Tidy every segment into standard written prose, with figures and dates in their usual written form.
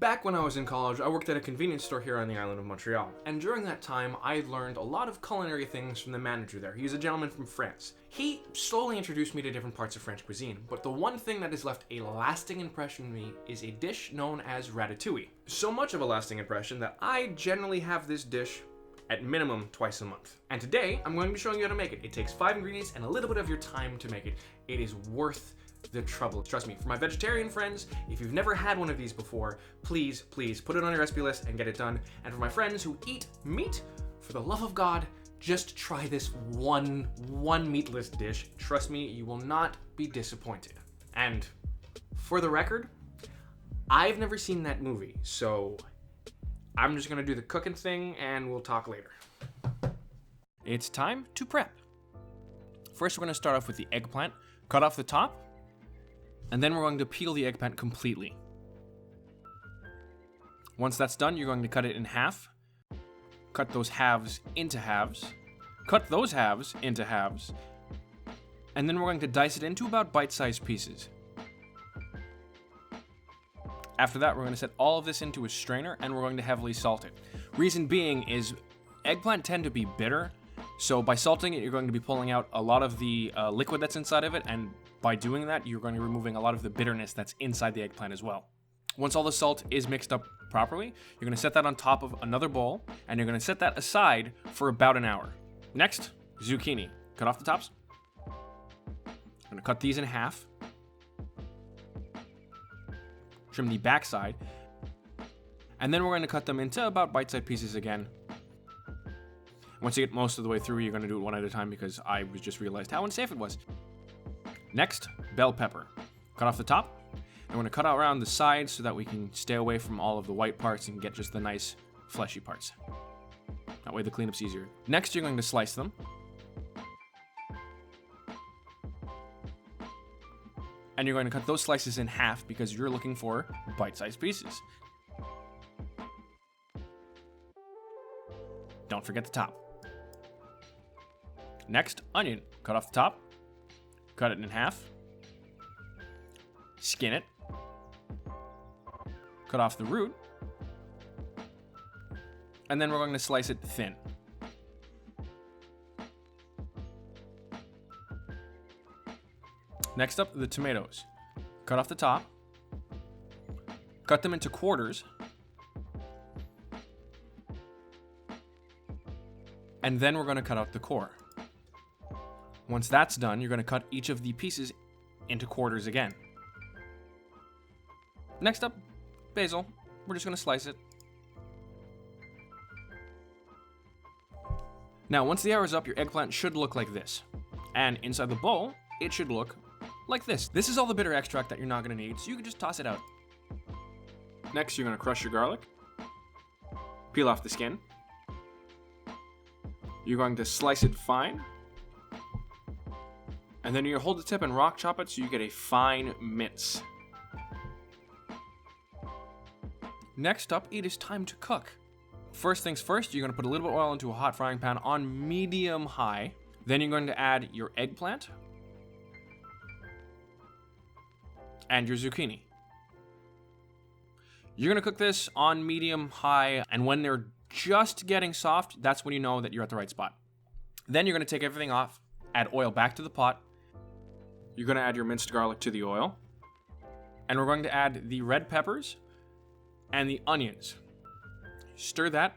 Back when I was in college, I worked at a convenience store here on the island of Montreal, and during that time, I learned a lot of culinary things from the manager there. He's a gentleman from France. He slowly introduced me to different parts of French cuisine, but the one thing that has left a lasting impression on me is a dish known as Ratatouille. So much of a lasting impression that I generally have this dish at minimum twice a month. And today, I'm going to be showing you how to make it. It takes 5 ingredients and a little bit of your time to make it. It is worth the trouble. Trust me, for my vegetarian friends, if you've never had one of these before, please put it on your recipe list and get it done. And for my friends who eat meat, for the love of God, just try this one meatless dish. Trust me, you will not be disappointed. And for the record, I've never seen that movie, so I'm just gonna do the cooking thing and we'll talk later. It's time to prep. First, we're gonna start off with the eggplant. Cut off the top, and then we're going to peel the eggplant completely. Once that's done, you're going to cut it in half. Cut those halves into halves. Cut those halves into halves. And then we're going to dice it into about bite-sized pieces. After that, we're going to set all of this into a strainer and we're going to heavily salt it. Reason being is eggplant tend to be bitter, so by salting it, you're going to be pulling out a lot of the liquid that's inside of it, and by doing that, you're going to be removing a lot of the bitterness that's inside the eggplant as well. Once all the salt is mixed up properly, you're going to set that on top of another bowl, and you're going to set that aside for about an hour. Next, zucchini. Cut off the tops. I'm going to cut these in half. Trim the backside. And then we're going to cut them into about bite-sized pieces again. Once you get most of the way through, you're going to do it one at a time because I just realized how unsafe it was. Next, bell pepper. Cut off the top. And we're going to cut out around the sides so that we can stay away from all of the white parts and get just the nice fleshy parts. That way the cleanup's easier. Next, you're going to slice them. And you're going to cut those slices in half because you're looking for bite-sized pieces. Don't forget the top. Next, onion. Cut off the top. Cut it in half. Skin it. Cut off the root. And then we're going to slice it thin. Next up, the tomatoes. Cut off the top. Cut them into quarters. And then we're going to cut out the core. Once that's done, you're going to cut each of the pieces into quarters again. Next up, basil. We're just going to slice it. Now, once the hour is up, your eggplant should look like this. And inside the bowl, it should look like this. This is all the bitter extract that you're not going to need, so you can just toss it out. Next, you're going to crush your garlic. Peel off the skin. You're going to slice it fine. And then you're going to hold the tip and rock chop it so you get a fine mince. Next up, it is time to cook. First things first, you're going to put a little bit of oil into a hot frying pan on medium high. Then you're going to add your eggplant and your zucchini. You're going to cook this on medium high, and when they're just getting soft, that's when you know that you're at the right spot. Then you're going to take everything off, add oil back to the pot. You're going to add your minced garlic to the oil. And we're going to add the red peppers and the onions. Stir that.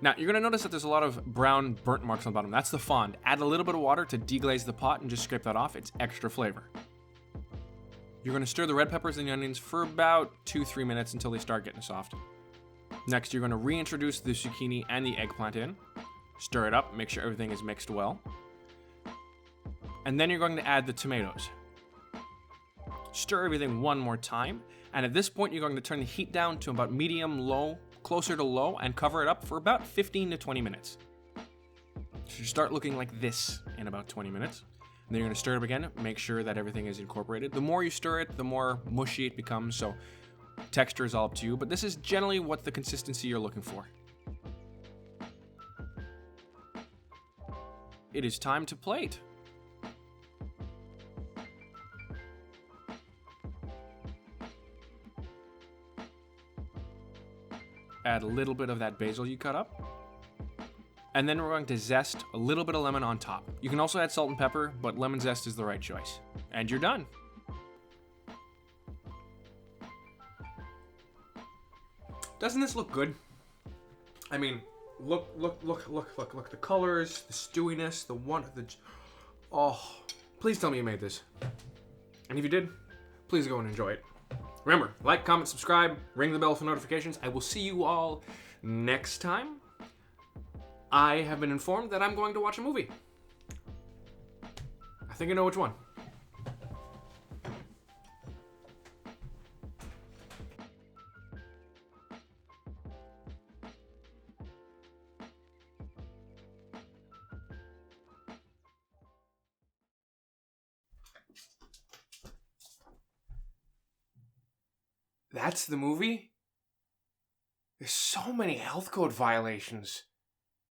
Now, you're going to notice that there's a lot of brown burnt marks on the bottom. That's the fond. Add a little bit of water to deglaze the pot and just scrape that off. It's extra flavor. You're going to stir the red peppers and the onions for about 2-3 minutes until they start getting soft. Next, you're going to reintroduce the zucchini and the eggplant in. Stir it up, make sure everything is mixed well. And then you're going to add the tomatoes. Stir everything one more time. And at this point, you're going to turn the heat down to about medium-low, closer to low, and cover it up for about 15 to 20 minutes. So you start looking like this in about 20 minutes. And then you're going to stir it up again, make sure that everything is incorporated. The more you stir it, the more mushy it becomes, so texture is all up to you, but this is generally what the consistency you're looking for. It is time to plate. add a little bit of that basil you cut up. And then we're going to zest a little bit of lemon on top. You can also add salt and pepper, but lemon zest is the right choice. And you're done. Doesn't this look good? I mean, look, the colors, the stewiness, oh, please tell me you made this. And if you did, please go and enjoy it. Remember, like, comment, subscribe, ring the bell for notifications. I will see you all next time. I have been informed that I'm going to watch a movie. I think I know which one. That's the movie? There's so many health code violations.